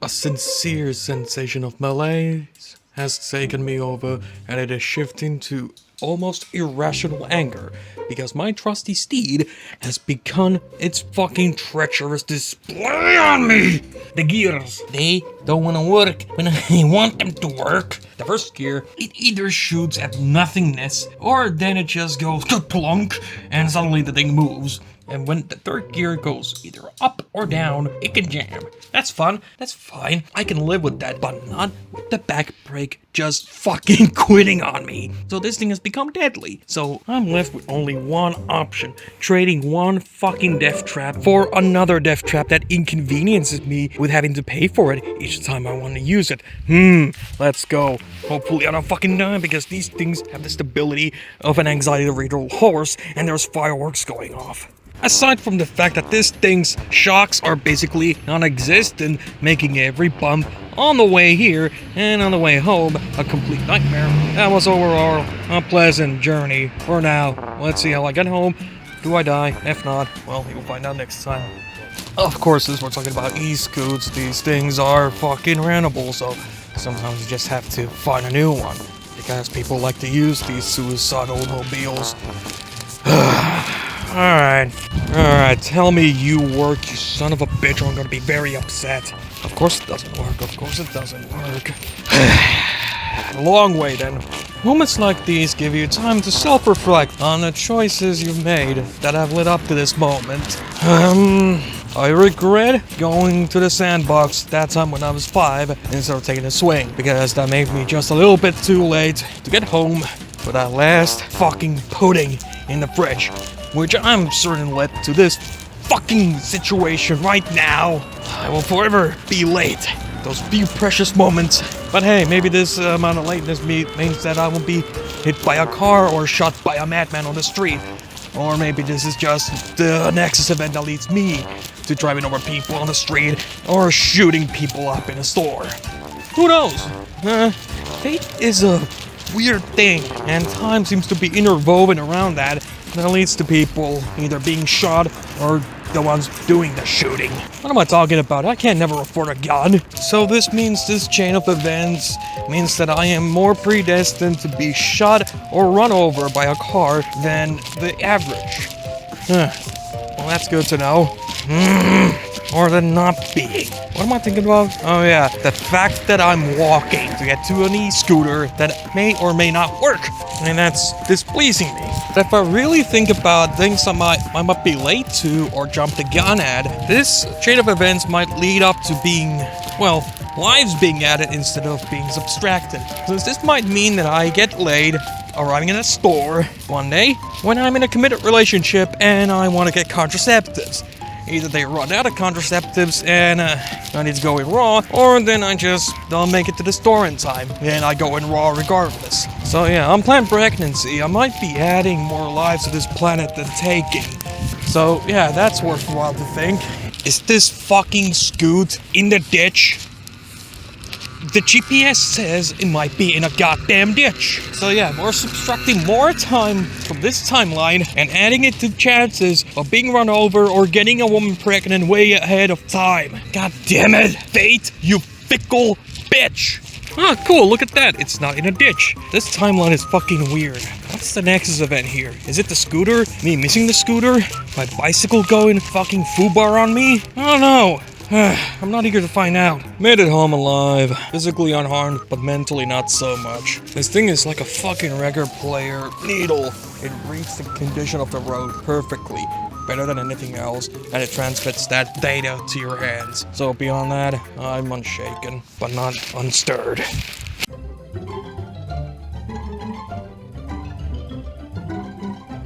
A sincere sensation of malaise has taken me over, and it is shifting to almost irrational anger because my trusty steed has begun its fucking treacherous display on me. The gears, they don't want to work when I want them to work. The first gear, it either shoots at nothingness or then it just goes plunk and suddenly the thing moves. And when the third gear goes either up or down, it can jam. That's fun, that's fine, I can live with that, but not with the back brake just fucking quitting on me. So this thing has become deadly. So I'm left with only one option, trading one fucking death trap for another death trap that inconveniences me with having to pay for it each time I want to use it. Let's go. Hopefully I don't fucking die because these things have the stability of an anxiety-riddled horse and there's fireworks going off. Aside from the fact that this thing's shocks are basically non-existent, making every bump on the way here and on the way home a complete nightmare, that was overall a pleasant journey for now. Let's see how I get home. Do I die? If not, well, you'll find out next time. Of course, since we're talking about e-scoots, these things are fucking rentable, so sometimes you just have to find a new one because people like to use these suicidal mobiles. Alright, tell me you work, you son of a bitch, or I'm gonna be very upset. Of course it doesn't work, Long way then. Moments like these give you time to self-reflect on the choices you've made that have led up to this moment. I regret going to the sandbox that time when I was 5 instead of taking a swing, because that made me just a little bit too late to get home for that last fucking pudding in the fridge, which I'm certain led to this fucking situation right now. I will forever be late. Those few precious moments. But hey, maybe this amount of lateness means that I won't be hit by a car or shot by a madman on the street. Or maybe this is just the Nexus event that leads me to driving over people on the street or shooting people up in a store. Who knows? Fate is a weird thing, and time seems to be interwoven around that leads to people either being shot or the ones doing the shooting. What am I talking about? I can't never afford a gun. So this means this chain of events means that I am more predestined to be shot or run over by a car than the average. Well, that's good to know. Or than not being. What am I thinking about? Oh yeah, the fact that I'm walking to get to an e-scooter that may or may not work, and that's displeasing me. But if I really think about things I might be late to or jump the gun at, this chain of events might lead up to being, well, lives being added instead of being subtracted. Since this might mean that I get laid arriving in a store one day when I'm in a committed relationship and I want to get contraceptives. Either they run out of contraceptives and I need to go in raw, or then I just don't make it to the store in time and I go in raw regardless. So yeah, unplanned pregnancy. I might be adding more lives to this planet than taking. So yeah, that's worthwhile to think. Is this fucking scoot in the ditch? The GPS says it might be in a goddamn ditch. So yeah, we're subtracting more time from this timeline and adding it to chances of being run over or getting a woman pregnant way ahead of time. God damn it, fate, you fickle bitch. Ah, cool, look at that. It's not in a ditch. This timeline is fucking weird. What's the Nexus event here? Is it the scooter? Me missing the scooter? My bicycle going fucking foobar on me? I don't know. I'm not eager to find out. Made it home alive. Physically unharmed, but mentally not so much. This thing is like a fucking record player needle. It reads the condition of the road perfectly. Better than anything else, and it transmits that data to your hands. So beyond that, I'm unshaken, but not unstirred.